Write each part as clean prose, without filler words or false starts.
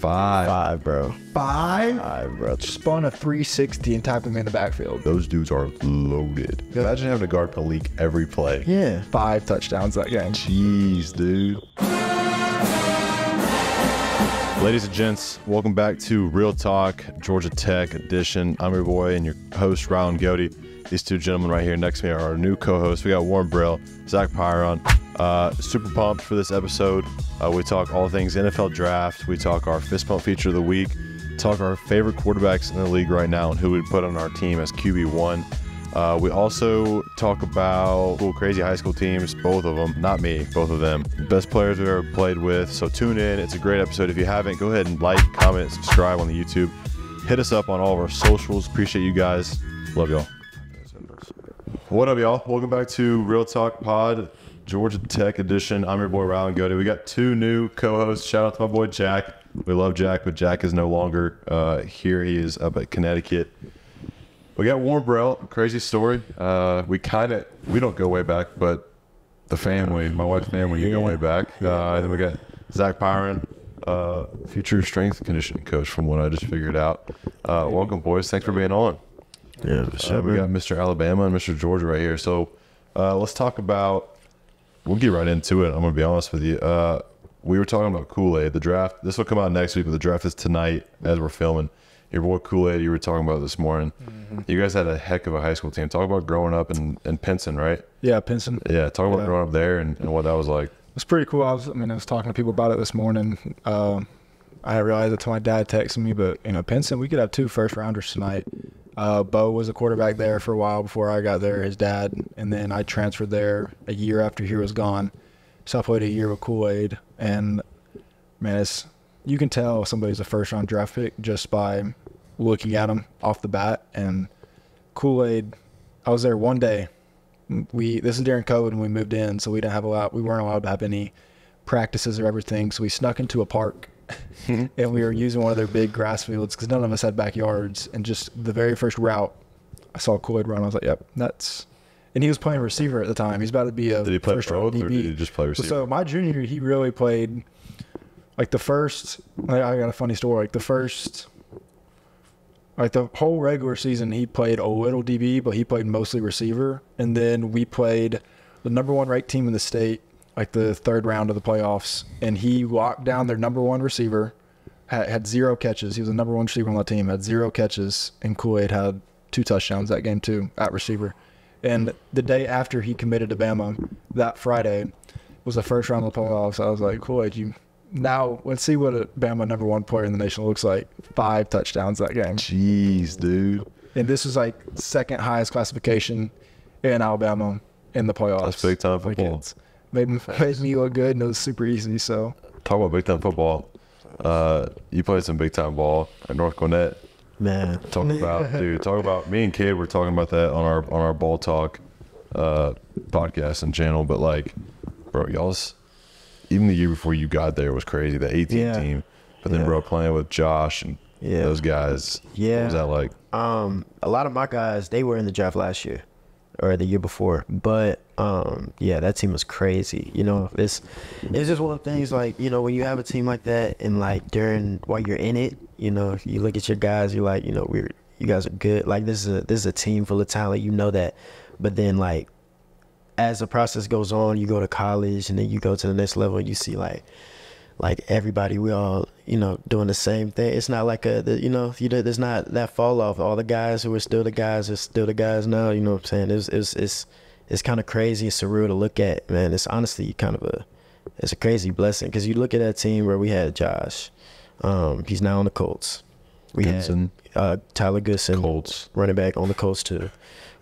Five, bro. Five, bro. Spun a 360 and tapped him in the backfield. Those dudes are loaded. Imagine having to guard Malik every play. Yeah. 5 touchdowns that game. Jeez, dude. Ladies and gents, welcome back to Real Talk Georgia Tech edition. I'm your boy and your host, Ryan Goody. These two gentlemen right here next to me are our new co-hosts. We got Warren Burrell, Zach Pyron. Super pumped for this episode. We talk all things NFL draft. We talk our fist pump feature of the week. Talk our favorite quarterbacks in the league right now and who we'd put on our team as QB1. We also talk about cool, crazy high school teams, both of them, not me, both of them. Best players we've ever played with. So tune in. It's a great episode. If you haven't, go ahead and like, comment, subscribe on the YouTube. Hit us up on all of our socials. Appreciate you guys. Love y'all. What up, y'all? Welcome back to Real Talk Pod, Georgia Tech edition. I'm your boy, Ryan Goody. We got two new co-hosts. Shout out to my boy, Jack. We love Jack, but Jack is no longer here. He is up at Connecticut. We got Warren Burrell. Crazy story. We don't go way back, but the family, my wife's family, you go way back. And then we got Zach Pyron, future strength and conditioning coach, from what I just figured out. Welcome, boys. Thanks for being on. Yeah, we got Mr. Alabama and Mr. Georgia right here. So let's talk about, we'll get right into it. I'm going to be honest with you. We were talking about Kool-Aid. The draft, this will come out next week, but the draft is tonight as we're filming. Your boy Kool-Aid, you were talking about this morning. Mm-hmm. You guys had a heck of a high school team. Talk about growing up in Pinson, right? Yeah, Pinson. Yeah, talk about growing up there and what that was like. It was pretty cool. I was talking to people about it this morning. I didn't realize it until my dad texted me, but, Pinson, we could have 2 first-rounders tonight. Bo was a quarterback there for a while before I got there, his dad, and then I transferred there a year after he was gone. So I played a year with Kool-Aid, and, man, you can tell somebody's a first-round draft pick just by looking at him off the bat. And Kool-Aid, I was there one day. This is during COVID when we moved in, so we weren't allowed to have any practices or everything, so we snuck into a park. And we were using one of their big grass fields because none of us had backyards. And just the very first route, I saw Kool-Aid run. I was like, "Yep, that's." And he was playing receiver at the time. He's about to be a. Did he play both, or did he just play receiver? So my junior year, he really played. Like the first, I got a funny story. The whole regular season, he played a little DB, but he played mostly receiver. And then we played the #1 ranked team in the state, like the 3rd round of the playoffs, and he locked down their #1 receiver, had 0 catches. He was the #1 receiver on the team, had 0 catches, and Kool-Aid had 2 touchdowns that game too at receiver. And the day after he committed to Bama, that Friday, was the first round of the playoffs. I was like, Kool-Aid, now let's see what a Bama #1 player in the nation looks like. 5 touchdowns that game. Jeez, dude. And this was like 2nd highest classification in Alabama in the playoffs. That's big time football. Made me look good, and it was super easy. So talk about big time football. You played some big time ball at North Gwinnett. Man, talk about me and Cade were talking about that on our Ball Talk podcast and channel. But like, bro, y'all's even the year before you got there was crazy. The 18 team, but then bro, playing with Josh and those guys. Yeah, what was that like? A lot of my guys, they were in the draft last year or the year before, but that team was crays,y it's just one of the things, like, when you have a team like that, and like while you're in it, you look at your guys, you're like, you guys are good, like this is a team full of talent, that. But then like as the process goes on, you go to college and then you go to the next level and you see like everybody, we all doing the same thing. It's not like there's not that fall off. All the guys who are still the guys are still the guys now. You know what I'm saying? It's kind of crazy and surreal to look at, man. It's honestly it's a crazy blessing, because you look at that team where we had Josh, he's now on the Colts. We Goodson. had Tyler Goodson, Colts running back, on the Colts too.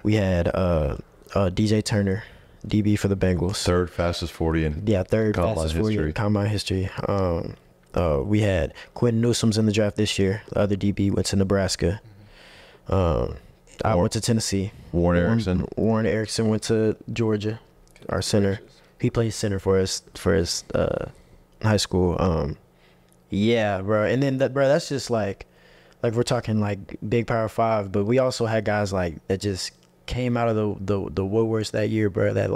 We had DJ Turner, DB for the Bengals. 3rd fastest 40 in third fastest 40 in combine history. We had Quentin Newsom's in the draft this year. The other DB went to Nebraska. I went to Tennessee. Warren Erickson went to Georgia. Our center. He plays center for his high school. Bro. And then that's just like we're talking like big Power 5, but we also had guys like that just came out of the woodworks that year, bro. That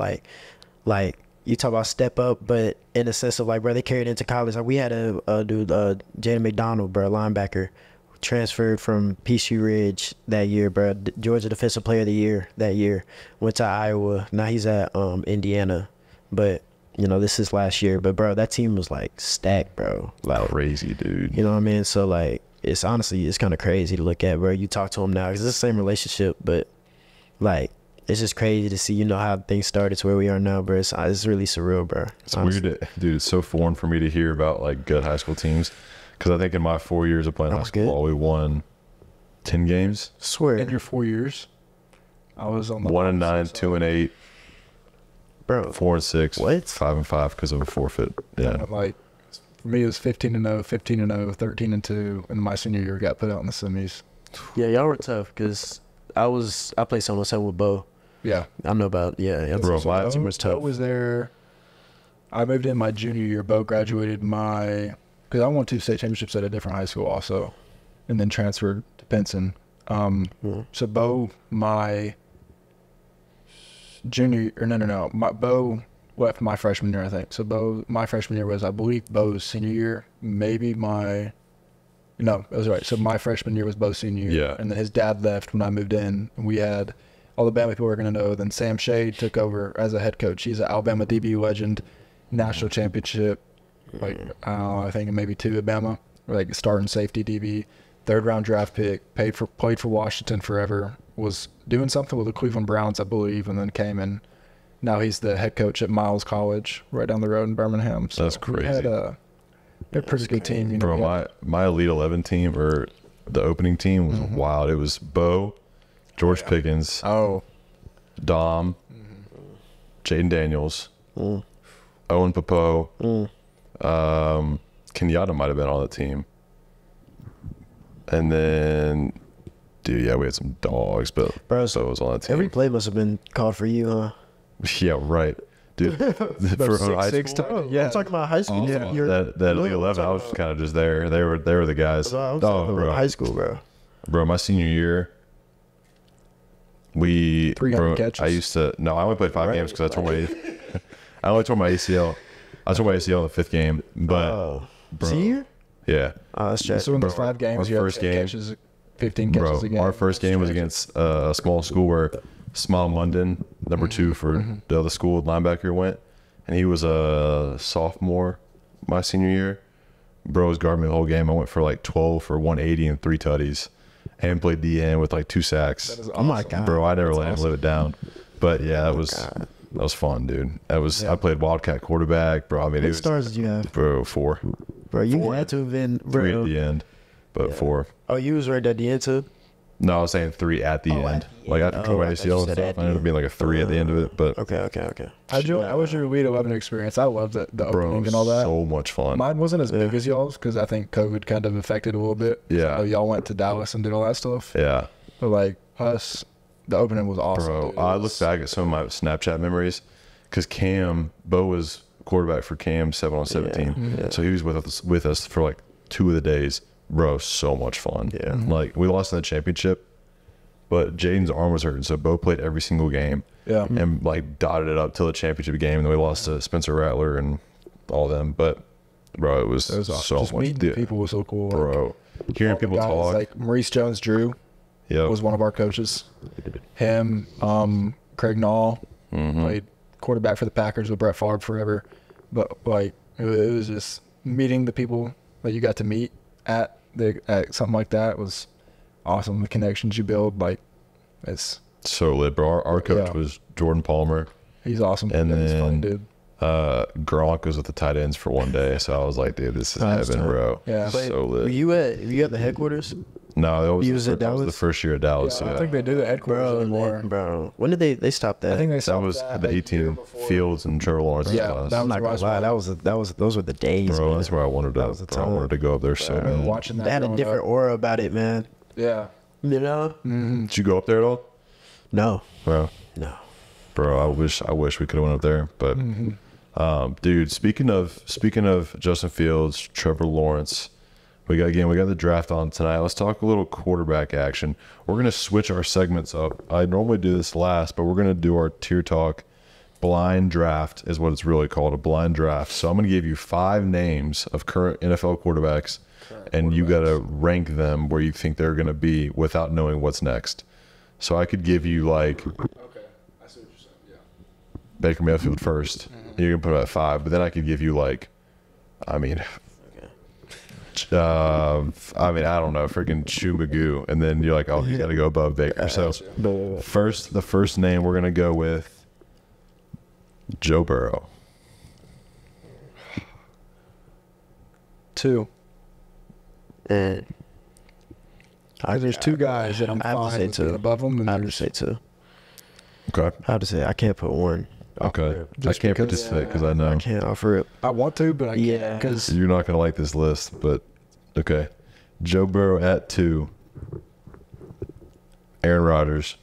like you talk about step up, but in the sense of like, bro, they carried into college. Like we had a dude, Jaden McDonald, bro, linebacker, transferred from Peachtree Ridge that year, bro. Georgia Defensive Player of the Year that year. Went to Iowa. Now he's at Indiana, but you know this is last year. But bro, that team was like stacked, bro. Like Crazy, dude. you know what I mean? So like, it's honestly it's kind of crazy to look at, bro. You talk to him now because it's the same relationship, but like. It's just crazy to see, you know, how things started to where we are now, bro. It's really surreal, bro. It's weird, dude. It's so foreign for me to hear about like good high school teams, because I think in my 4 years of playing high school ball, we won 10 games. Swear. In your 4 years, I was on the 1-9, 2-8, bro. 4-6, What? 5-5 because of a forfeit. Yeah, Like for me, it was 15-0, 15-0, 13-2, and my senior year got put out in the semis. Yeah, y'all were tough because I played someone with Bo. Yeah, I know about Bro, my team was tough. Bo was there. I moved in my junior year. Bo graduated because I won 2 state championships at a different high school also, and then transferred to Pinson. So Bo, my junior, or no, Bo left my freshman year, I think. So Bo, my freshman year was, I believe, Bo's senior year. Maybe no, it was right. So my freshman year was Bo's senior year. Yeah. And then his dad left when I moved in. And we had all the Bama people were going to know. Then Sam Shea took over as a head coach. He's an Alabama DB legend, national championship, I think maybe 2 at Bama, like starting safety DB, 3rd round draft pick, played for Washington forever, was doing something with the Cleveland Browns, I believe, and then came and now he's the head coach at Miles College right down the road in Birmingham. So That's crazy. We had a pretty good team. You know, bro, my Elite 11 team, or the opening team, was wild. It was Bo, George Pickens, Dom, Jaden Daniels, Owen Popo, Kenyatta might have been on the team. And then, dude, yeah, we had some dogs, but Bro, so was on that team. Every play must have been called for you, huh? Yeah, right. Dude, for high school, I'm talking about high school. that Elite 11, I was kind of just there. They were the guys. I'm talking about high school, bro. Bro, my senior year, 300 catches. I only played 5 games because I only tore my ACL. I tore my ACL in the 5th game, but bro, Senior? yeah. Oh, that's trash. So in those 5 games, you had 10 catches, 15 catches a game. Our first game was against a small school where Small London, number 2 for the other school, linebacker went, and he was a sophomore my senior year. Bro was guarding me the whole game. I went for like 12 for 180 and 3 tutties, and played DN with like 2 sacks. That is Oh my god, Bro, I never let him live it down. But yeah, that was fun, dude. I played Wildcat quarterback, bro. I mean, What stars did you have? bro, 4. Bro, you had to have been 3 at the end, but 4. Oh, you was right at the end too. No, I was saying 3 at the end. at the Like end. after my I thought you ACL and said stuff, at the I ended up end. being like a 3 at the end of it. But Okay. How was your Elite 11 experience? I loved the bro, opening and all that. so much fun. Mine wasn't as big as y'all's because I think COVID kind of affected a little bit. Yeah. So y'all went to Dallas and did all that stuff. Yeah, But like us, the opening was awesome. bro. dude. I look back at some of my Snapchat memories because Bo was quarterback for Cam 7-on-17, Yeah. so he was with us for like 2 of the days. Bro, so much fun. Yeah. Like we lost in the championship, but Jaden's arm was hurting, so Bo played every single game. Yeah. And like dotted it up till the championship game, and then we lost to Spencer Rattler and all them. But bro, it was awesome. so Just much. meeting Dude, people was so cool. bro, hearing All the people guys, talk. like Maurice Jones-Drew Yeah, was one of our coaches. Him, Craig Nall played quarterback for the Packers with Brett Favre forever. But like it was just meeting the people that you got to meet at something like that was awesome. The connections you build, like it's so lit, bro. Our coach was Jordan Palmer, he's awesome. and He's a fun then dude. Gronk was with the tight ends for one day. So I was like, dude, this is That's heaven, dope. bro. Yeah. So Were lit. you at the headquarters? No, that was, You was at that was the Dallas? first year at Dallas. Yeah, Yeah, I think they do the headquarters anymore. Bro, when did they stop that? I think they that stopped was that the a year 18 before. Fields and Trevor Lawrence Yeah, class. that I'm not gonna lie, those were the days, Bro, man. that's where I wanted to. That was the Bro, I time. wanted to go up there so I remember bad. watching that. They had a growing different up. aura about it, man. Yeah. You know? Did you go up there at all? No, Bro, no. I wish we could have went up there. But dude, speaking of Justin Fields, Trevor Lawrence, we got the draft on tonight. Let's talk a little quarterback action. We're gonna switch our segments up. I normally do this last, but we're gonna do our tier talk blind draft is what it's really called, a blind draft. So I'm going to give you 5 names of current NFL quarterbacks, and you got to rank them where you think they're going to be without knowing what's next. So I could give you like Okay, I see what you're saying. Yeah. Baker Mayfield first. You can put him at 5, but then I could give you like, I mean, I don't know, freaking Chumagoo, and then you're like, oh, he's got to go above Baker. So the first name we're gonna go with Joe Burrow. 2. And There's 2 guys that I'm I have to fine say with 2 being above them, and I have to there's say 2. Okay. I have to say I can't put 1. Okay. I Just can't because- participate because I know I can't offer it. I want to, but I can't Yeah. because you're not gonna like this list. But okay, Joe Burrow at 2. Aaron Rodgers.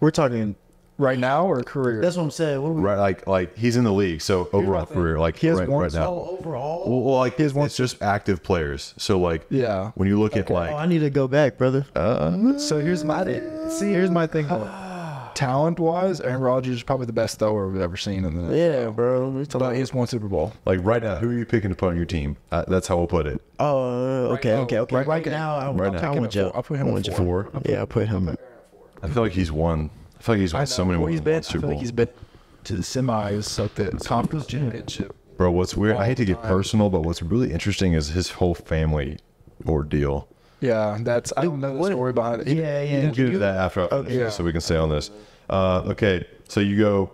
We're talking. right now or career. That's what I'm saying. What we, Right, like he's in the league, so overall career, like He has right, one right now. overall. Well, like it's just active players. So like Yeah. when you look at Oh, like I need to go back, brother. So here's my thing. Talent wise, Aaron Rodgers is probably the best thrower we've ever seen in the. Yeah, bro. We talking But about- he has 1 Super Bowl. like right now, who are you picking to put on your team? That's how we'll put it. Oh, okay, now. okay. Right now, I now. want Joe. I'll put him I at want Joe. 4. Yeah, I put him. I feel like he's won. I feel like he's won so many more He's than been. one I Super feel like Bowl. he's been to the semis, like the conference championship. Bro, what's weird? I hate to get All time. personal, but what's really interesting is his whole family ordeal. Yeah, that's. I don't know the story behind it. Yeah, yeah. We'll get into that after, Yeah. so we can stay on this. Okay, so you go.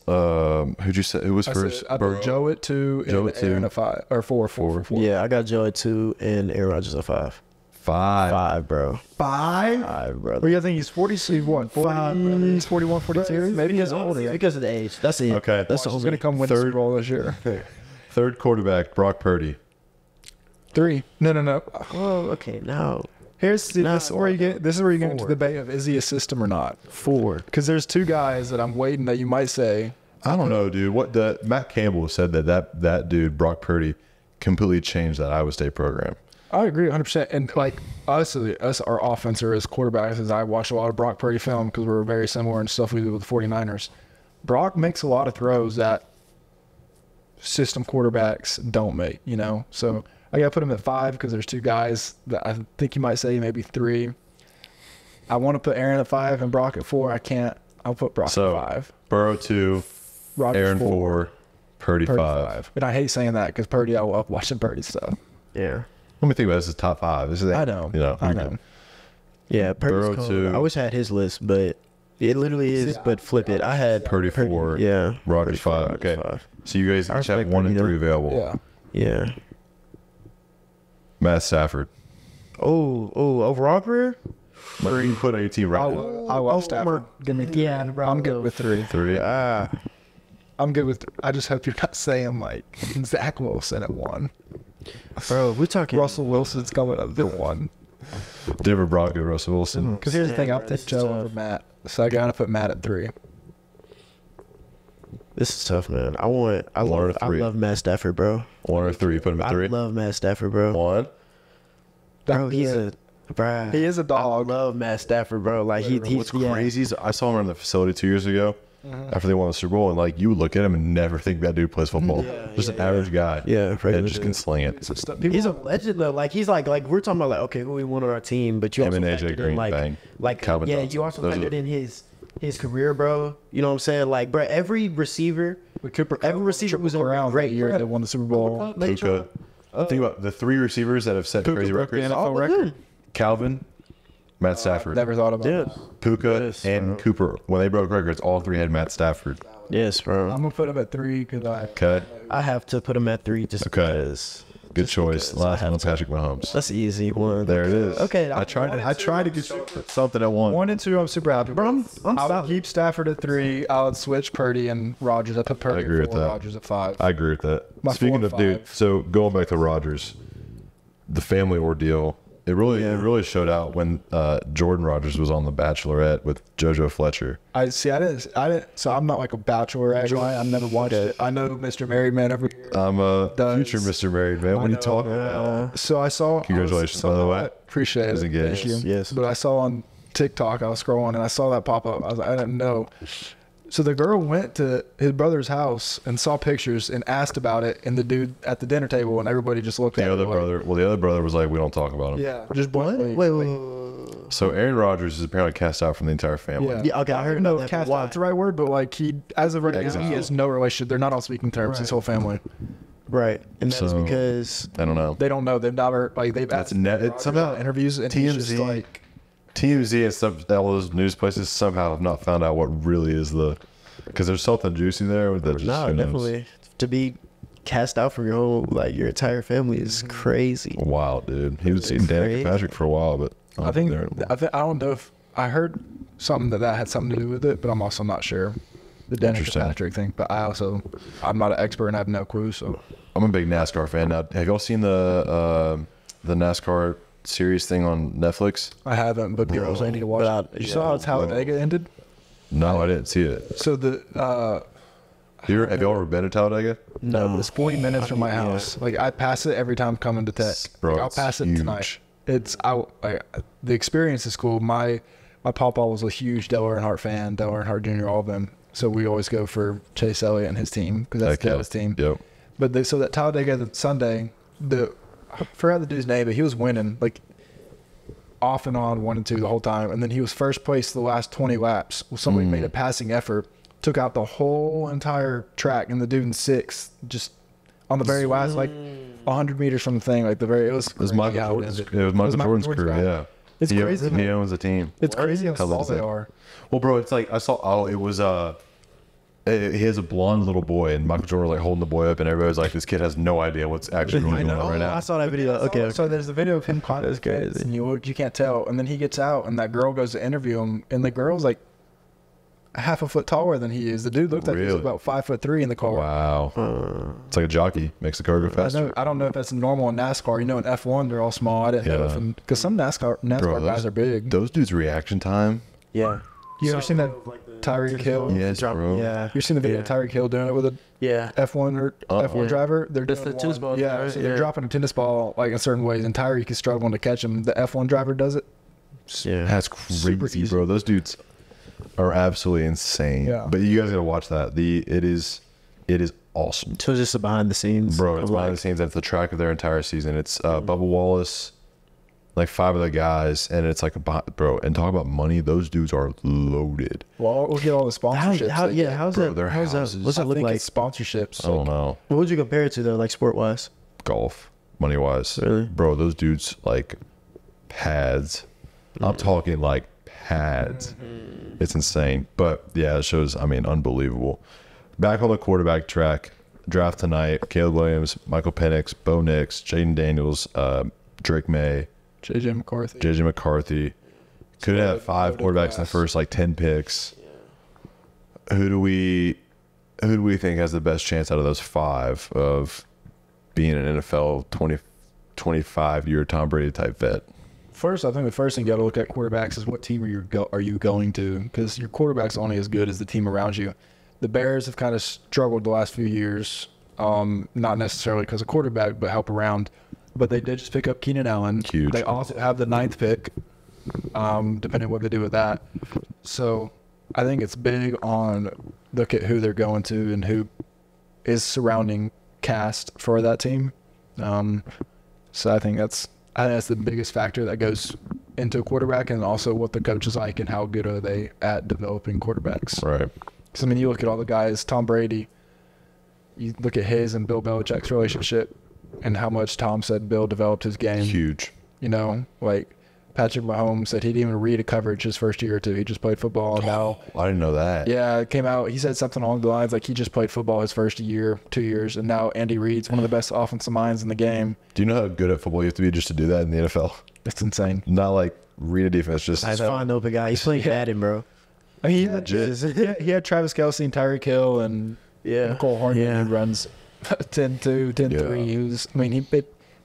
Who'd you say? Who was first? I put Joe at 2, Joe and at Aaron 2. at 5 or 4. Yeah, I got Joe at 2 and Aaron Rodgers at 5. 5. 5, bro. 5. 5, brother. Well, yeah, I think he's 40. So he's what? 40, he's 41, 42. Maybe he's older because of the age. That's it. Okay. That's the He's only. gonna come win the Super Bowl this year. Third quarterback, Brock Purdy. 3. No. Oh, okay. Now This is where you get into 4. the debate of is he a system or not? 4. Because there's 2 guys that I'm waiting that you might say. I don't know, dude. Matt Campbell said that dude, Brock Purdy, completely changed that Iowa State program. I agree 100%. And like us, our offenser as quarterbacks, as I watch a lot of Brock Purdy film because we're very similar in stuff we do with the 49ers. Brock makes a lot of throws that system quarterbacks don't make, So I got to put him at 5 because there's 2 guys that I think you might say maybe 3. I want to put Aaron at 5 and Brock at 4. I can't. I'll put Brock So, at 5. Burrow 2, Rodgers Aaron 4, Purdy 5. And I hate saying that because Purdy, I love watching Purdy stuff. Yeah. Let me think about this as top 5. This is I know. I know. Yeah, Burrow Purdy's 2. I wish I had his list, but it literally is. But flip it. I had Purdy 4. Yeah. Rodgers 5. Rodgers Okay. 5. So you guys I each have respect 1 and Purdy, 3 available. Yeah. Yeah. Matt Stafford. Oh, overall career? What do you put on your team right now? I love Stafford. Yeah, bro. I'm good with 3. 3. I'm good with. I just hope you're not saying like Zach Wilson at 1. Bro, we're talking. Russell Wilson's coming up at 1. Denver Broncos, Russell Wilson. Because here's the thing, I'll bro, take this is Joe tough. over Matt. So I gotta put Matt at 3. This is tough, man. I One or love 3. Matt Stafford, bro. 1 or 3. Put him at 3. I love Matt Stafford, bro. 1. Bro, he is a dog. I love Matt Stafford, bro. Like he's What's crazy is I saw him around the facility 2 years ago after they won the Super Bowl, and like you would look at him and never think that dude plays football. Just an average guy. Yeah, that regular just dude. can sling it. He's a legend though. Like he's like we're talking about like okay, who we want on our team, but you Him also and AJ factored Green, in bang. like Calvin yeah, Johnson. you also Those are- factored in his career, bro. You know what I'm saying? Like, bro, every receiver was around great the year they won the Super Bowl. Puka. Think about the 3 receivers that have set crazy broke the records. NFL record. Calvin, Matt Stafford, Never thought about Dude. that. Puka, Yes, and Cooper. When they broke records, all 3 had Matt Stafford. Yes, bro. I'm gonna put him at 3 because Okay, I have to put him at 3 just Okay. because. good choice. because Last I have one, to. Patrick Mahomes. That's an easy one. There it is. Okay, I tried to get you something at 1. 1 and 2. I'm super happy. Bro, I'm I would solid. keep Stafford at 3. I would switch Purdy and Rodgers. I put Purdy I agree at with 4, that. Rodgers at 5. I agree with that. My Speaking 4 of and dude, 5. so going back to Rodgers, the family ordeal. It really showed out when Jordan Rodgers was on The Bachelorette with JoJo Fletcher. I didn't. So I'm not like a Bachelorette guy. I've never watched it. I know Mr. Married Man over here. I'm a Does- future Mr. Married Man. What are you talking about? So I saw. Congratulations, by the way. Appreciate it. He's engaged. Thank you. Yes. But I saw on TikTok, I was scrolling and I saw that pop up. I was like, I didn't know. So the girl went to his brother's house and saw pictures and asked about it, and the dude at the dinner table, and everybody just looked at The other her like, brother. Well, the other brother was like, "We don't talk about him." yeah, just What? blatantly. Wait. So Aaron Rodgers is apparently cast out from the entire family. Yeah. Yeah, okay, I heard no, about that, cast but why? out's the right word, but like he, as of right now, he Exile. has no relationship. They're not on speaking terms. His whole family. Right, and that's So- because I don't know. They don't know. They've never like they've That's asked net. It Rodgers somehow on interviews, and he's just TMZ like, TMZ and stuff. All those news places somehow have not found out what really is the. Because there's something juicy there that just no, who knows? definitely to be cast out from your whole your entire family is crazy. Wild, dude. He was It's dating Danica crazy. Patrick for a while, but I think there. I don't know if I heard something that had something to do with it, but I'm also not sure the Danica Interesting. Patrick thing. But I'm not an expert and I have no clue. So I'm a big NASCAR fan now. Have y'all seen the NASCAR series thing on Netflix? I haven't, but girls, I need to watch. But You saw how Talladega ended? No, I didn't see it. So the Have y'all ever been to Talladega? no, but it's 40 minutes from my house. Like I pass it every time coming to Tech. Bro, Like, I'll it's pass it huge. tonight. The experience is cool. My papa was a huge Dale Earnhardt fan, Dale Earnhardt Jr., all of them. So we always go for Chase Elliott and his team because that's Heck yeah. Dale's team. Yep. But so that Talladega the Sunday, I forgot the dude's name, but he was winning like off and on 1 and 2 the whole time, and then he was first place the last 20 laps. Well, somebody made a passing effort, took out the whole entire track, and the dude in 6th just on the very last 100 meters from the thing, it was It was crazy Michael how Jordan's, ended. it was Michael Jordan's Jordan's crew, guy. yeah. It's crazy. He owns the team. It's crazy how How small is they it? are. Well, bro, it's like I saw. It was he has a blonde little boy, and Michael Jordan was like holding the boy up, and everybody's like, "This kid has no idea what's actually going on right I now." saw that video. Okay, So there's a video of him climbing That's the fence, crazy. and you can't tell. And then he gets out, and that girl goes to interview him, and the girl's like half a foot taller than he is. The dude looked like he was Really? about 5'3" in the car. Wow, it's like a jockey makes the car go faster. I don't know if that's normal in NASCAR. You know, in F1 they're all small. I didn't know Yeah. because some NASCAR Bro, guys are big. Those dudes' reaction time. yeah, You ever seen that Tyreek Hill? Yes, bro. Yeah, You seen the video of Tyreek Hill doing it with a yeah. F1 or Uh-uh. F1 driver? They're That's doing the tennis one- ball Yeah, thing, right? so they're Yeah. dropping a tennis ball in certain ways, and Tyreek is struggling to catch him. The F1 driver does it. Yeah. That's Super crazy, easy. bro. Those dudes are absolutely insane. Yeah. But you guys gotta watch that. It is awesome, So just the behind the scenes, bro. It's of, behind the scenes. That's the track of their entire season. It's Bubba Wallace, like 5 of the guys, and it's like bro. And talk about money. Those dudes are loaded. Well, we'll get all the sponsorships. How's Bro, that? their How's that? houses- What's I that look think like? it's sponsorships. I don't know. What would you compare it to though, like sport wise? Golf, money wise. Really? Bro, those dudes like pads. I'm talking like pads. It's insane. But yeah, it shows, I mean, unbelievable. Back on the quarterback track, draft tonight, Caleb Williams, Michael Penix, Bo Nix, Jaden Daniels, Drake May, JJ McCarthy. JJ McCarthy. Could have 5 loaded quarterbacks in the class. first 10 picks. Who do we think has the best chance out of those 5 of being an NFL 25-year Tom Brady type vet? First, I think the first thing you got to look at quarterbacks is what team are you going to? Because your quarterback's only as good as the team around you. The Bears have kind of struggled the last few years, not necessarily because of quarterback, but help around. But they did just pick up Keenan Allen. Huge. They also have the 9th pick, depending on what they do with that. So I think it's big on look at who they're going to and who is surrounding cast for that team. So I think that's the biggest factor that goes into a quarterback, and also what the coach is like and how good are they at developing quarterbacks. Right. Because, I mean, you look at all the guys, Tom Brady, you look at his and Bill Belichick's relationship and how much Tom said Bill developed his game. Huge. You know, like Patrick Mahomes said he didn't even read a coverage his first year or two. He just played football. And now, I didn't know that. yeah, it came out. He said something along the lines like he just played football his first year, 2 years, and now Andy Reid's one of the best offensive minds in the game. Do you know how good at football you have to be just to do that in the NFL? It's insane. Not like read a defense, just That's fine, though, big guy. He's playing Madden, bro. I mean, legit. he had Travis Kelce and Tyreek Hill and Nicole Horn. Yeah. Who runs 10-2, 10-3. Yeah. He was, I mean,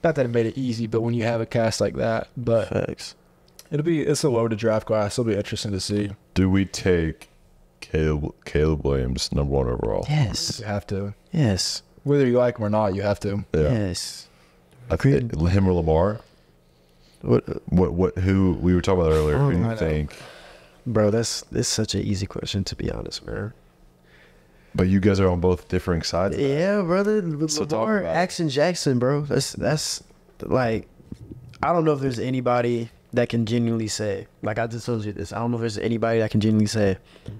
not that it made it easy, but when you have a cast like that, but Facts. it's a loaded draft class. It'll be interesting to see. do we take Caleb Williams #1 overall? Yes. You have to, Yes. whether you like him or not, you have to. Yeah. Yes. Him or Lamar? Who we were talking about earlier? Who do I you know. think? Bro, that's such an easy question, to be honest, man. But you guys are on both differing sides. Yeah, brother. So talk Lamar, about it. Action Jackson, bro. That's like, I don't know if there's anybody that can genuinely say, like I just told you this, I don't know if there's anybody that can genuinely say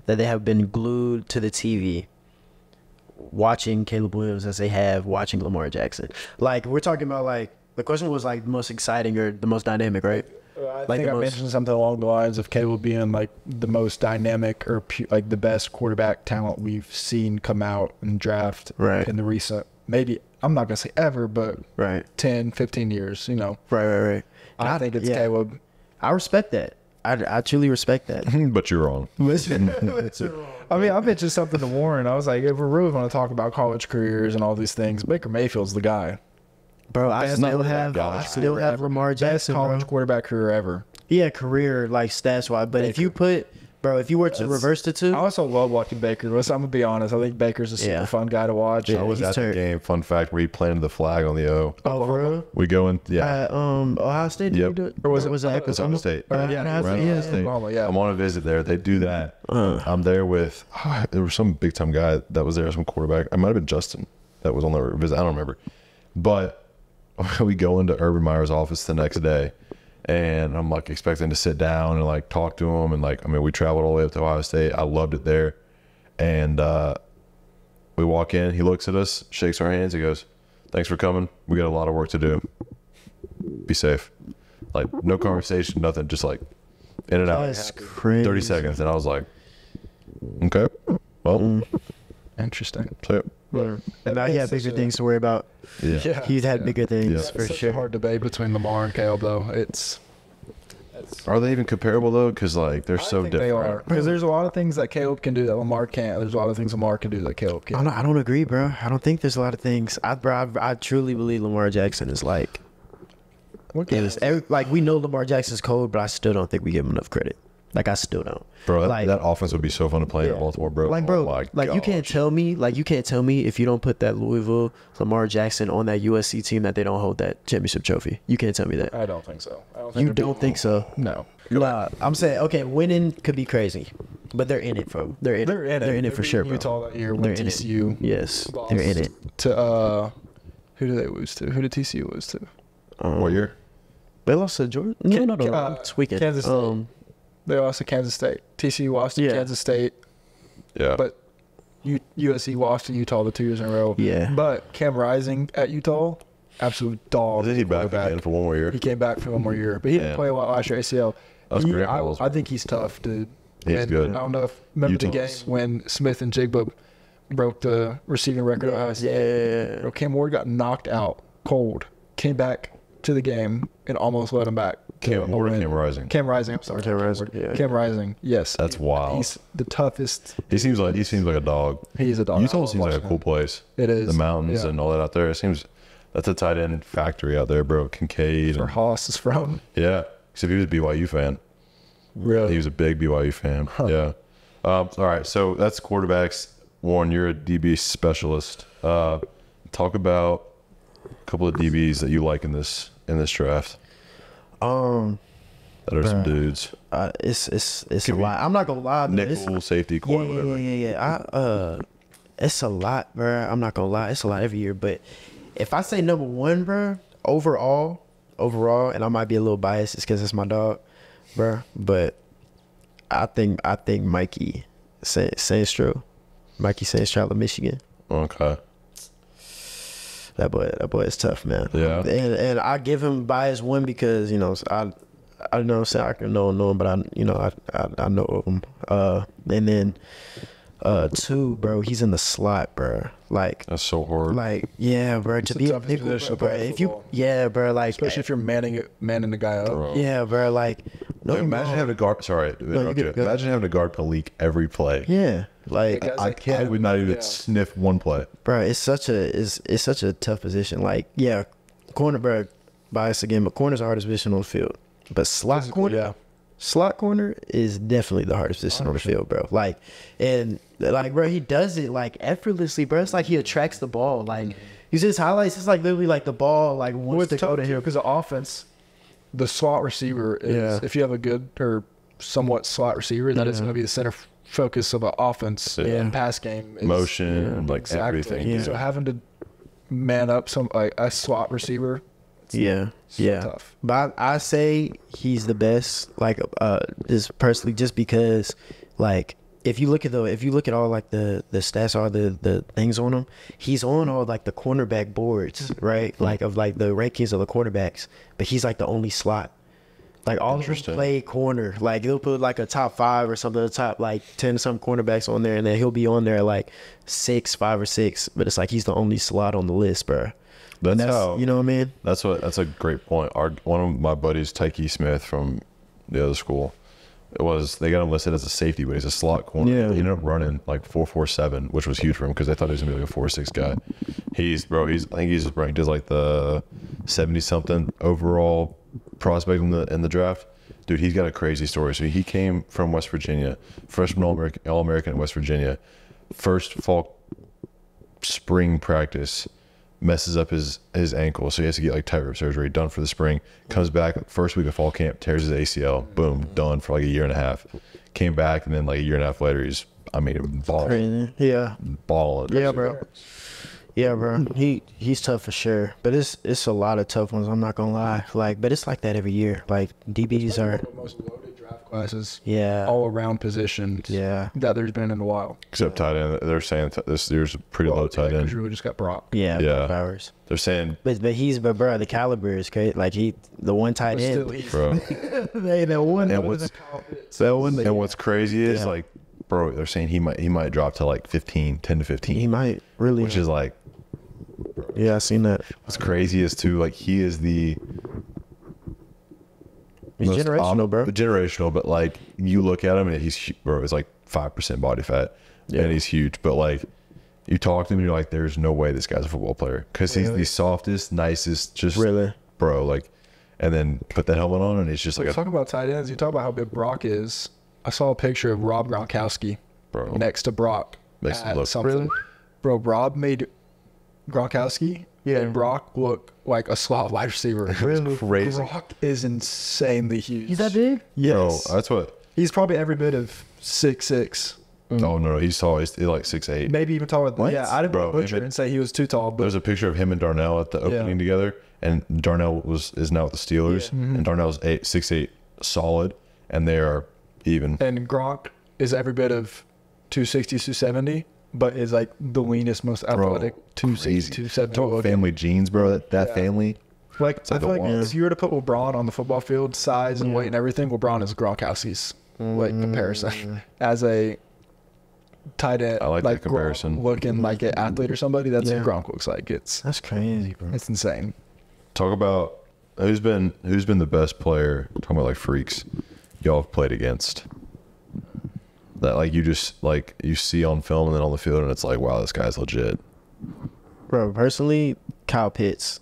that they have been glued to the TV watching Caleb Williams as they have watching Lamar Jackson. Like, we're talking about, like, the question was like the most exciting or the most dynamic, right? I Like think I mentioned something along the lines of Caleb being like the most dynamic or like the best quarterback talent we've seen come out and draft Right. in the recent, maybe, I'm not going to say ever, but Right. 10, 15 years, you know. Right. And I think it's yeah, Caleb. I respect that. I truly respect that. But you're wrong. I mean, I mentioned something to Warren. I was like, if we're really going to talk about college careers and all these things, Baker Mayfield's the guy. Bro, I Best still quarterback have Lamar Best Jackson, college bro. quarterback career ever. Yeah, career, like, stats-wise. But if you put, bro, if you were to reverse the two, I also love watching Baker. Listen, I'm going to be honest. I think Baker's a super fun guy to watch. Yeah. I was he's at the turned- game. Fun fact: where he planted the flag on the O. oh, for real? We go in. Yeah. At Ohio State? Did Yep. you do it? Or was it It's Ohio State. Yeah, Right yeah, out of yeah. State. Oklahoma, yeah. I'm on a visit there. They do that. I'm there with there was some big time guy that was there, some quarterback. I might have been Justin that was on the visit. I don't remember. But we go into Urban Meyer's office the next day, and I'm like expecting to sit down and like talk to him, and like, I mean, we traveled all the way up to Ohio State. I loved it there, and we walk in. He looks at us, shakes our hands. He goes, "Thanks for coming. We got a lot of work to do. Be safe." Like, no conversation, nothing. Just like in and out. That's crazy. 30 seconds, and I was like, okay, well, Interesting. so, And now he had bigger things to worry about. yeah. He's had bigger things Yeah. for Such sure. a hard debate between Lamar and Caleb, though. It's Are they even comparable though? Because like they're so think different. they are, because there's a lot of things that Caleb can do that Lamar can't. There's a lot of things Lamar can do that Caleb can't. I don't agree, bro. I don't think there's a lot of things. I truly believe Lamar Jackson is like, like, we know Lamar Jackson's cold, but I still don't think we give him enough credit. Like, I still don't. Bro, that, like, that offense would be so fun to play in Baltimore, bro. Like, Oh bro, my like, you can't gosh. tell me if you don't put that Louisville Lamar Jackson on that USC team that they don't hold that championship trophy. You can't tell me that. I don't think so. You don't think so? No. Nah, I'm saying, okay, winning could be crazy, but they're in it, bro. They're in it for sure, bro. Utah that year They're when in it. TCU Yes, lost they're in it. to who did they lose to? Who did TCU lose to? What year? They lost to Georgia. No, it's weekend. Kansas State. They lost to Kansas State. TCU lost to Yeah. Kansas State, Yeah. but USC lost to Utah the 2 years in a row. Yeah. But Cam Rising at Utah, absolute dog. Isn't he back quarterback. again for one more year? He came back for one more year, but he didn't Yeah. play a lot last year. ACL. That's great. I think he's tough, dude. He's And good. I don't know if remember the game Utah's- when Smith and Jigba broke the receiving record. Yeah. Bro, Cam Ward got knocked out cold, came back to the game and almost let him back. Cam Rising. Cam Rising. I'm sorry. Cam Rising, yeah. Cam Rising. Yes. That's wild. He's the toughest. He seems like a dog. He's a dog. Utah seems like a cool place. It is. The mountains Yeah. and all that out there. It seems that's a tight end factory out there, bro. Kincaid. Where And, Haas is from. yeah. Except he was a BYU fan. Really? He was a big BYU fan. Yeah. All right. So that's quarterbacks. Warren, you're a DB specialist. Talk about a couple of DBs that you like in this draft. That are some dudes. It's a lot. I'm not gonna lie. Nickel, safety, corner, whatever. Yeah. It's a lot, bro. I'm not gonna lie. It's a lot every year. But if I say number one, bro, overall, and I might be a little biased, it's because it's my dog, bro. But I think Mikey Sandstro, Mikey Sandstro of Michigan. Okay. That boy is tough, man. Yeah. And I give him bias one because, you know, I know I can know him, but I know of him. And then two, bro, he's in the slot, bro. Like, That's so hard. like, yeah, bro, to the be a toughest nickel, position to bro. play If you, football. yeah, bro, like, Especially if you're manning the guy up. Bro. yeah, bro, like, no, Like, imagine having to guard. Sorry, to interrupt you. good. Imagine having to guard Palik every play. yeah, like, Guys I like can't. I him, would not even yeah. sniff one play. bro, it's such a tough position. Like, yeah, corner, bro, bias again, but corner's the hardest position on the field. But slot corner, Yeah. slot corner is definitely the hardest position on the field, bro. Like, and like, bro, he does it like effortlessly, bro. It's like he attracts the ball. Like, you see his highlights. It's like literally like the ball like wants to go to him. because the offense, the slot receiver is Yeah. if you have a good or somewhat slot receiver, that is going to be the center focus of an offense and pass game. Motion, like everything. Yeah. So having to man up some like a slot receiver. Yeah, Tough. But I say he's the best. Like, just personally, just because, like, if you look at all like the stats, all the things on him, he's on all like the cornerback boards, right? Like of like the rankings of the quarterbacks, but he's like the only slot. Like all of them play corner. Like they'll put like a top 5 or something, the top like 10 some cornerbacks on there, and then he'll be on there like 5 or 6. But it's like he's the only slot on the list, bro. That's how, you know what I mean? That's a great point. One of my buddies, Tyke Smith from the other school, they got him listed as a safety, but he's a slot corner. Yeah. He ended up running like 4.47, which was huge for him because they thought he was gonna be like a 4.6 guy. I think he's ranked as like the 70 something overall prospect in the draft. Dude, he's got a crazy story. So he came from West Virginia, freshman All-American in West Virginia, first fall spring practice. Messes up his ankle, so he has to get like tightrope surgery done for the spring. Comes back first week of fall camp, tears his ACL, boom, done for like a year and a half. Came back, and then like a year and a half later, he's balling. Yeah, balling. yeah, bro. Yeah, bro. He's tough for sure, but it's a lot of tough ones. I'm not gonna lie. Like, but it's like that every year. Like DBs are the most loaded draft classes. Yeah. All around positions. Yeah. That there's been in a while. Except tight end, they're saying this year's a pretty low tight end. Drew just got Brock. Yeah. Yeah. Bowers. They're saying, but bro, the caliber is great. Like the one tight end. bro. that one. And what's crazy is like, bro, they're saying he might drop to like 10 to 15. He might really, which is like. Yeah, I seen that. What's crazy is too, like he is he's generational, bro. Generational, but like you look at him and he's like 5% body fat, and he's huge. But like you talk to him and you're like, there's no way this guy's a football player because he's the softest, nicest, just really, bro. Like, and then put that helmet on and it's just like. Talk about tight ends. You talk about how big Brock is. I saw a picture of Rob Gronkowski, bro, next to Brock. Makes him look something. Bro, Rob made Gronkowski and Brock look like a slot wide receiver. Really crazy. Brock is insanely huge. He's that big? Yes. Bro, that's what. He's probably every bit of 6'6". Oh no, he's tall. He's like 6'8". Maybe even taller than Yeah, I didn't butcher and say he was too tall. But there's a picture of him and Darnell at the opening together, and Darnell is now with the Steelers, and Darnell's 6'8", solid, and they are even. And Gronk is every bit of 260, 270. But is like the leanest, most athletic, 260, 270. Family genes, bro. That family. Like I feel like if you were to put LeBron on the football field, size and weight and everything, LeBron is Gronkowski's like comparison as a tight end. I like that comparison. Looking like an athlete or somebody, that's what Gronk looks like. That's crazy, bro. It's insane. Talk about who's been the best player. Talking about like freaks y'all have played against. That like you just like you see on film and then on the field and it's like, wow, this guy's legit. Bro, personally, Kyle Pitts.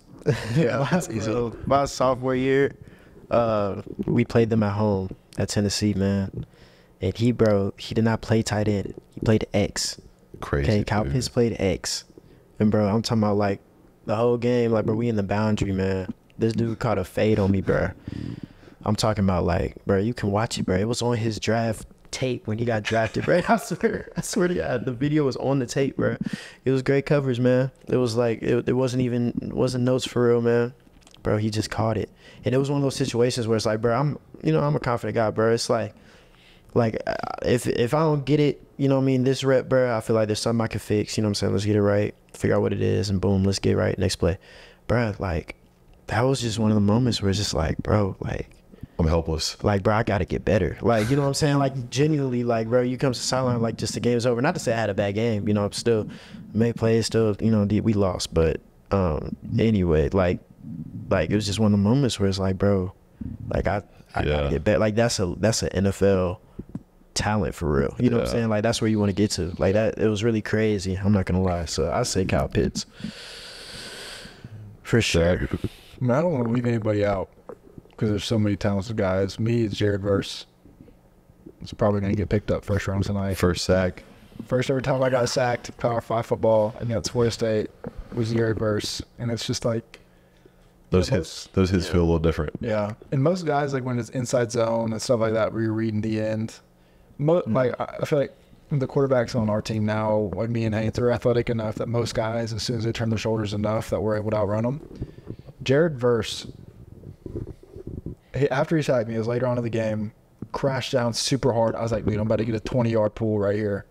Yeah, that's easy. My sophomore year, we played them at home at Tennessee, man. And he did not play tight end. He played X. Crazy. Okay, Kyle Pitts played X. And bro, I'm talking about like the whole game, like bro, we in the boundary, man. This dude caught a fade on me, bro. I'm talking about like, bro, you can watch it, bro. It was on his draft tape when he got drafted, bro. I swear to God, the video was on the tape, bro. It was great coverage, man. It was like it wasn't notes for real, man. Bro, he just caught it, and it was one of those situations where it's like, bro, I'm a confident guy, bro. It's like if I don't get it, you know what I mean, this rep, bro, I feel like there's something I can fix. You know what I'm saying? Let's get it right, figure out what it is, and boom, let's get it right. Next play, bro. Like that was just one of the moments where it's just like, bro, like. I'm helpless. Like, bro, I got to get better. Like, you know what I'm saying? Like, genuinely, like, bro, you come to the sideline, like, just the game's over. Not to say I had a bad game. You know, I'm still made plays, still, you know, we lost. But anyway, like, it was just one of the moments where it's like, bro, like, I got to get better. Like, that's an NFL talent for real. You know what I'm saying? Like, that's where you want to get to. Like, that, it was really crazy. I'm not going to lie. So, I say Kyle Pitts. For sure. I mean, I don't want to leave anybody out. Because there's so many talented guys. Me, it's Jared Verse. It's probably going to get picked up first round tonight. First sack. First ever time I got sacked, Power 5 football, against Florida State was Jared Verse. And it's just like... Those hits feel a little different. Yeah. And most guys, like when it's inside zone and stuff like that, where you're reading the end, Like I feel like the quarterbacks on our team now, like me and Haynes, are athletic enough that most guys, as soon as they turn their shoulders enough, that we're able to outrun them. Jared Verse, after he sacked me, it was later on in the game, crashed down super hard. I was like, dude, I'm about to get a 20-yard pull right here.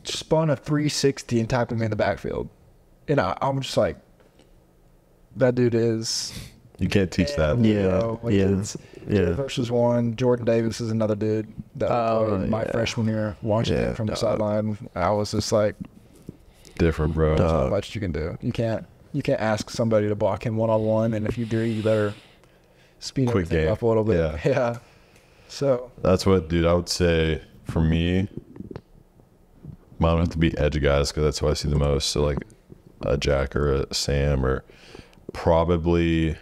Spun a 360 and tackled me in the backfield. And I'm just like, that dude is... You can't teach that. Jared Verse was one. Jordan Davis is another dude that played my freshman year, watching him from the sideline. I was just like, different, bro. There's not much you can do. You can't ask somebody to block him one-on-one, and if you do, you better speed everything up a little bit. Yeah. So that's what, dude, I would say for me, mine would have to be edge guys because that's who I see the most. So like a Jack or a Sam, or probably...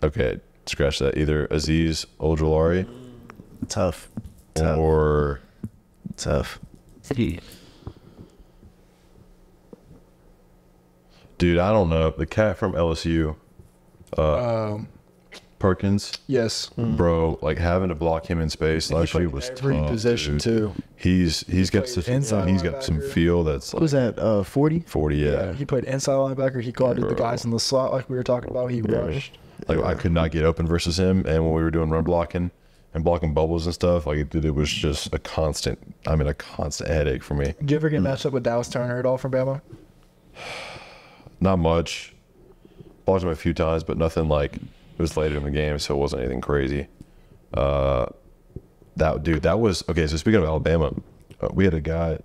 Okay, scratch that. Either Aziz Ojolari. Tough. Or... Tough. Dude, I don't know. The cat from LSU. Perkins. Yes. Bro, like having to block him in space last year was every tough, possession dude. too. He's got some inside he's got some feel that's What was that, 40? 40, yeah. He played inside linebacker. He guarded the guys in the slot like we were talking about. He rushed. Like I could not get open versus him, and when we were doing run blocking and blocking bubbles and stuff, like dude, it was just a constant headache for me. Did you ever get matched up with Dallas Turner at all from Bama? Not much. Blocked him a few times, but nothing like, it was later in the game, so it wasn't anything crazy. That was okay. So speaking of Alabama, we had a guy,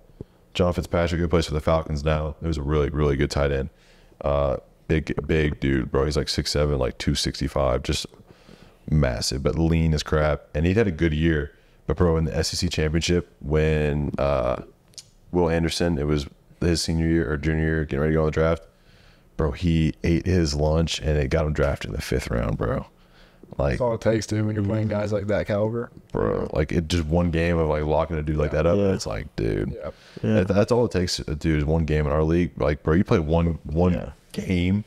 John Fitzpatrick, who plays for the Falcons now. It was a really, really good tight end. Big dude, bro. He's like 6'7", like 265, just massive, but lean as crap. And he'd had a good year. But bro, in the SEC championship, when Will Anderson, it was his senior year or junior year, getting ready to go on the draft, bro, he ate his lunch and it got him drafted in the 5th round, bro. Like, that's all it takes, dude, when you're playing guys like that caliber. Bro, like it just one game of like locking a dude like that up. Yeah. It's like, dude, that's all it takes, dude, is one game in our league. Like, bro, you play one game,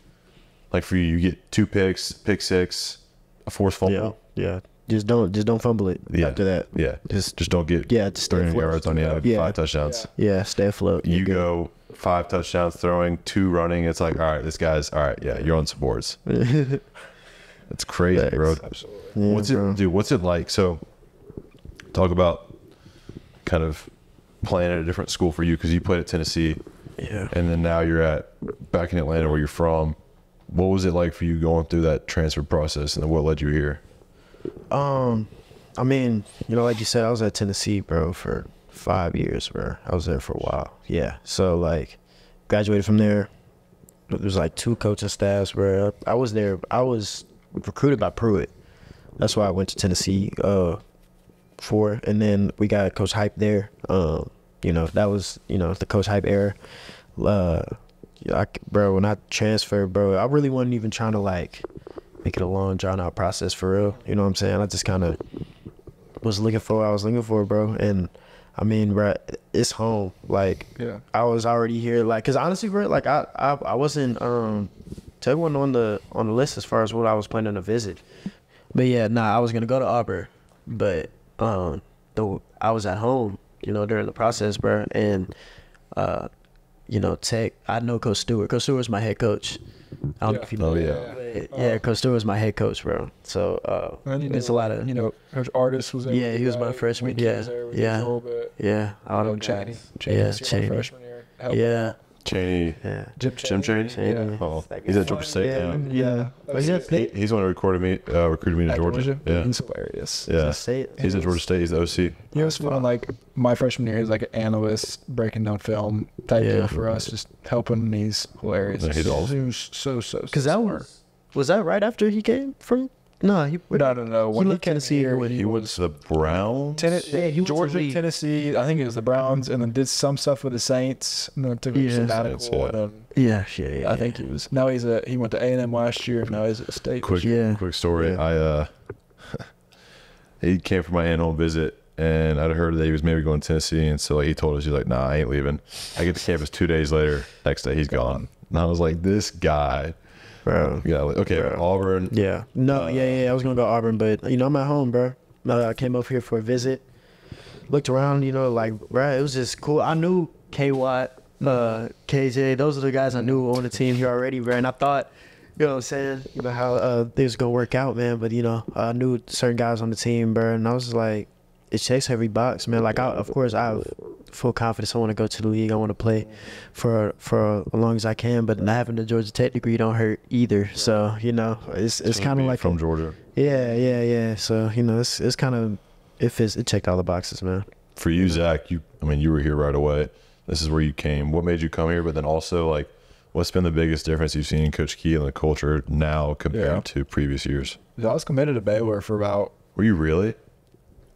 like for you get 2 picks, pick 6, a forced fumble. Yeah. Just don't fumble it after that. Yeah. Just don't get 30 yards on you. 5 touchdowns. Yeah, stay afloat. You go 5 touchdowns throwing, 2 running. It's like, all right, this guy's all right. Yeah, you're on some boards. It's crazy, Thanks. bro. Absolutely. What's it like? So talk about kind of playing at a different school for you, because you played at Tennessee. Yeah. And then now you're back in Atlanta where you're from. What was it like for you going through that transfer process, and then what led you here? I mean, like you said, I was at Tennessee, bro, for 5 years, bro. I was there for a while. Yeah. So like graduated from there. There's like 2 coaching staffs, bro. I was recruited by Pruitt. That's why I went to Tennessee for. And then we got Coach Hype there. That was, the Coach Hype era. Bro, when I transferred, bro, I really wasn't even trying to like make it a long drawn out process for real. You know what I'm saying? I just kind of was looking for what I was looking for, bro. And I mean, bro, it's home. Like, I was already here. Like, cause honestly, bro, like I wasn't everyone on the list as far as what I was planning to visit. But yeah, I was gonna go to Auburn, but though I was at home, during the process, bro, and Tech. I know Coach Stewart. Coach Stewart was my head coach. I don't know if you know. Coach Stewart was my head coach, bro. So it's a lot of Coach Artis was there. Yeah, he was my freshman. Yeah. I don't Cheney. Cheney. Freshman year. Cheney. Jim Cheney. Cheney. Oh, he's at Georgia State now. Yeah. He's the one who recruited me to Georgia. Yeah. He's hilarious. Yeah. He's at Georgia State. He's the OC. It's fun. Like my freshman year, he's like an analyst breaking down film type deal for us, just helping. He's hilarious. Yeah, he's awesome. He was so. Because was that right after he came from? No, no. When he came here, he went to the Browns. Georgia, Tennessee. I think it was the Browns, and then did some stuff with the Saints. And then took a sabbatical. Yeah. I think he was. Now he went to A&M last year. Now he's at State. Quick story. Yeah. He came for my annual visit, and I'd heard that he was maybe going to Tennessee, and so he told us, he's like, "Nah, I ain't leaving." I get to campus 2 days later. Next day, he's gone. And I was like, this guy. bro. Yeah. Okay. Bro. Auburn. Yeah. No. Yeah. I was gonna go Auburn, but I'm at home, bro. I came up here for a visit. Looked around, like, bro, it was just cool. I knew K Watt, KJ. Those are the guys I knew on the team here already, bro. And I thought, what I'm saying, how things gonna work out, man. But I knew certain guys on the team, bro, and I was like, it checks every box, man. Like, of course, I have full confidence. I want to go to the league. I want to play for as long as I can. But not having the Georgia Tech degree don't hurt either. So it's kind of like from Georgia. Yeah. So it's kind of it checked all the boxes, man. For you, Zach, you were here right away. This is where you came. What made you come here? But then also, like, what's been the biggest difference you've seen in Coach Key and the culture now compared to previous years? I was committed to Baylor for about. Were you really?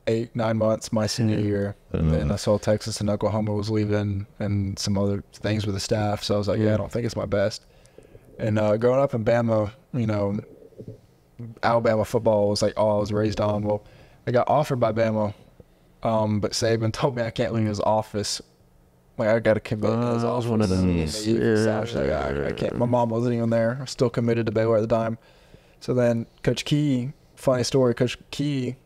8-9 months my senior year, and then I saw Texas and Oklahoma was leaving and some other things with the staff, so I was like, I don't think it's my best. And growing up in Bama, Alabama football was like all I was raised on. Well, I got offered by Bama, but Saban told me I can't leave his office. Like, I got to commit to his office. I was one of those. So I was like, I can't. My mom wasn't even there. I was still committed to Baylor at the time. So then Coach Key, funny story, Coach Key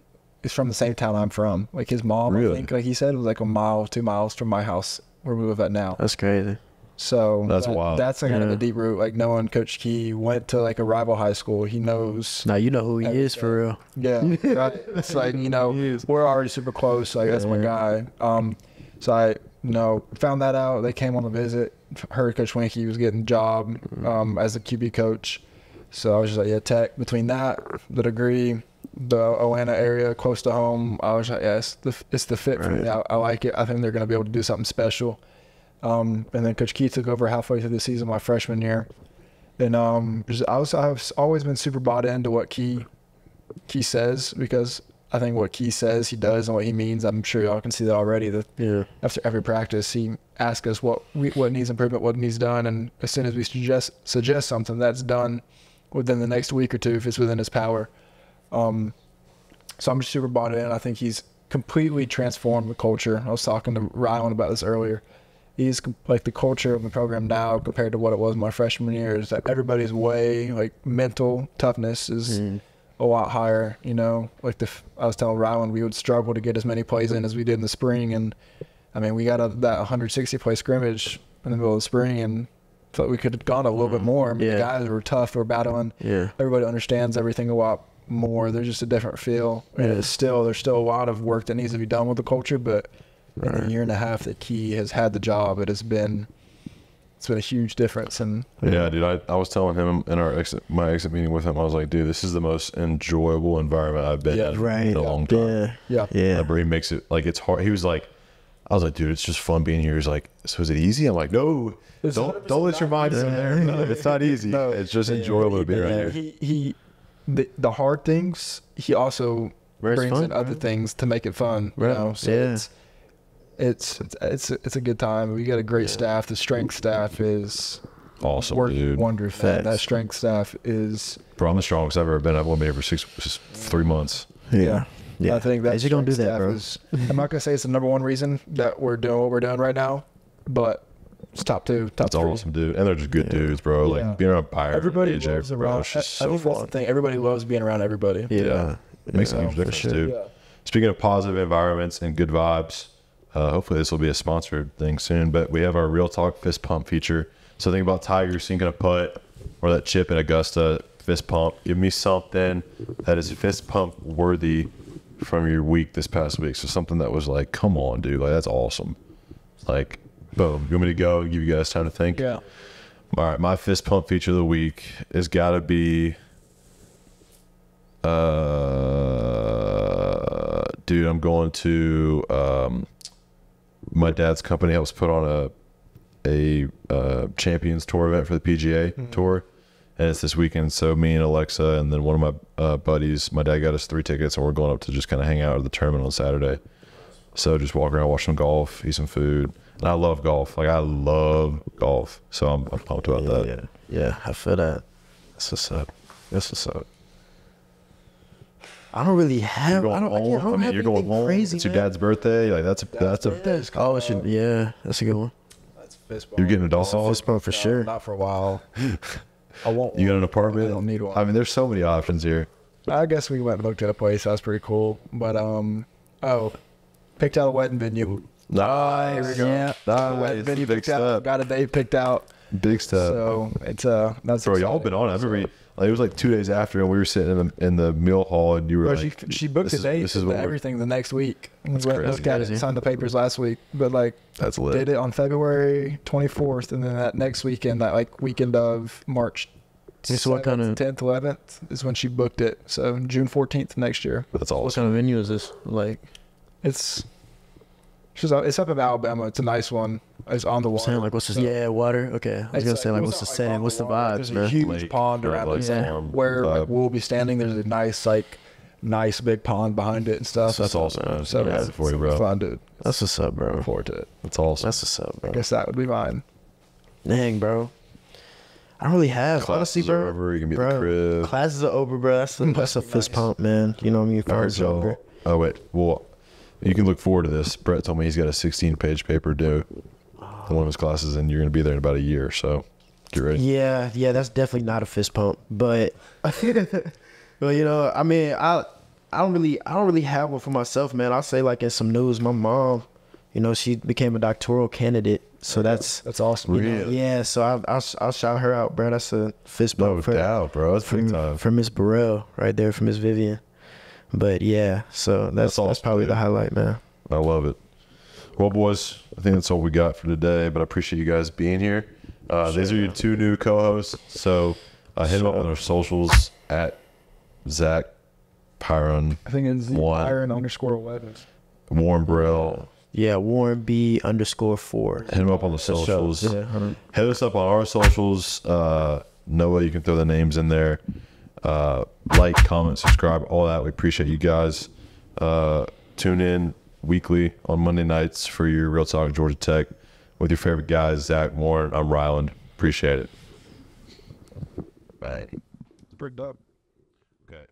is from the same town I'm from. Like, his mom, really? I think, like he said, was like 1 mile, 2 miles from my house where we live at now. That's crazy. So that's wild. That's like kind of a deep root. Like, knowing Coach Key went to like a rival high school, he knows. Now you know who he is for real. Yeah, right. It's like, we're already super close. Like, that's my guy. So I, found that out. They came on the visit. Heard Coach Winkie was getting a job as a QB coach. So I was just like, Tech. Between that, the degree, the Atlanta area, close to home, I was like, it's the fit for me. I like it. I think they're going to be able to do something special. And then Coach Key took over halfway through the season my freshman year. And I've always been super bought into what Key says, because I think what Key says he does and what he means, I'm sure y'all can see that already. After every practice, he asks us what needs improvement, what needs done, and as soon as we suggest something, that's done within the next week or two if it's within his power. So I'm just super bought in. I think he's completely transformed the culture. I was talking to Ryan about this earlier. He's like, the culture of the program now compared to what it was my freshman year is that everybody's way, like, mental toughness is a lot higher. Like, I was telling Ryan, we would struggle to get as many plays in as we did in the spring, and we got that 160 play scrimmage in the middle of the spring, and thought we could have gone a little bit more. The guys were tough, they were battling. Everybody understands everything a lot more. There's just a different feel. And there's still a lot of work that needs to be done with the culture, but in the year and a half that Key has had the job, it's been a huge difference. And dude, I was telling him in my exit meeting with him, I was like, dude, this is the most enjoyable environment I've been in in a long time. But he makes it like it's hard. He was like, I was like, dude, it's just fun being here. He's like, so is it easy? I'm like, no, don't let your mind sit there. No, it's not easy. No, it's just enjoyable to be right here. The hard things, he also brings in other things to make it fun. So it's a good time. We got a great staff. The strength staff is awesome, working dude. Wonders. That strength staff is. Bro, I'm the strongest I've ever been. I've only been here for 3 months. Yeah. I think that's gonna do that, bro. I'm not gonna say it's the number one reason that we're doing what we're doing right now, but it's top two. That's awesome, dude. And they're just good dudes, bro. Like, being around Pyron, everybody AJ, loves bro, around. it's just I think that's the thing. Everybody loves being around everybody. It makes a huge difference, dude. Speaking of positive environments and good vibes, hopefully this will be a sponsored thing soon, but we have our Real Talk Fist Pump feature. So think about Tiger sinking a putt or that chip in Augusta, fist pump. Give me something that is fist pump worthy from your week this past week. So something that was like, come on, dude, like, that's awesome. Like, boom. You want me to go? Give you guys time to think? Yeah. All right, my fist pump feature of the week has got to be, dude, I'm going to, my dad's company helps put on a Champions Tour event for the PGA Tour, and it's this weekend. So me and Alexa and then one of my buddies, my dad got us 3 tickets, and we're going up to just kind of hang out at the tournament on Saturday. So just walk around, watch some golf, eat some food. And I love golf. Like, I love golf. So I'm pumped about that. Yeah, I feel that. That's what's up. I don't really have. I don't have you're going anything home. crazy. It's your dad's birthday. Like, that's a that's a good one. That's fist bump. You're getting a dog. Fist bump for sure. Not for a while. I want You got an one. apartment? I don't need one. I mean, there's so many options here. I guess we went and looked at a place. That was pretty cool. But picked out a wedding venue. Nice. Here we go. Yeah. Wedding venue Big picked out. step. Got a date picked out. Big step. So it's that's Bro, y'all exciting. been on it. I remember like, it was like 2 days after, and we were sitting in the meal hall, and you were Bro, like, she booked this the date. this is what we're- everything the next week. That's We went and crazy. looked at it, signed the papers last week. But like, That's lit. did it on February 24th, and then that next weekend, that like weekend of March So what kind of 10th, 11th is when she booked it. So June 14th next year. That's what awesome. kind of venue is this? Like, It's it's up in Alabama. It's a nice one. It's on the water. saying like, what's this? Yeah, water. Okay, I was gonna say like, what's the setting? What's the vibes, There's man? a huge Lake, pond or, around like, it farm where like, vibe. we'll be standing. There's a nice big pond behind it and stuff. That's awesome, man. So Yeah, it's for you, bro. fun, dude. That's what's up, bro. Look forward to it. That's awesome. That's what's up, bro. I guess that would be mine. Dang, bro. I don't really have, Classes honestly, are bro. over. You can be at the Bro, crib. classes are over, bro. That's a fist pump, man. You know what I mean? I heard First over. y'all. Oh wait, well, you can look forward to this. Brett told me he's got a 16-page paper due in one of his classes, and you're going to be there in about a year. So get ready. Yeah, that's definitely not a fist pump, but well, you know, I mean, I don't really have one for myself, man. I'll say like in some news, my mom, you know, she became a doctoral candidate, so that's awesome. you know, yeah. So I'll shout her out, bro. That's a fist No bump doubt, bro. That's big time. for Miss Burrell right there, for Miss Vivian. But yeah, so that's awesome, probably dude. the highlight, man. I love it. Well, boys, I think that's all we got for today, but I appreciate you guys being here. These are your two new co-hosts, so hit them up on their socials at Zach Pyron, I think it's One. Iron_11. Warren Burrell. Yeah, Warren B_4. Hit them up on the socials. Yeah, 100. Hit us up on our socials. Noah, you can throw the names in there. Like, comment, subscribe, all that. We appreciate you guys. Tune in weekly on Monday nights for your Real Talk Georgia Tech with your favorite guys, Zach, Warren. I'm Ryland. Appreciate it. Bye. Bricked up. Okay.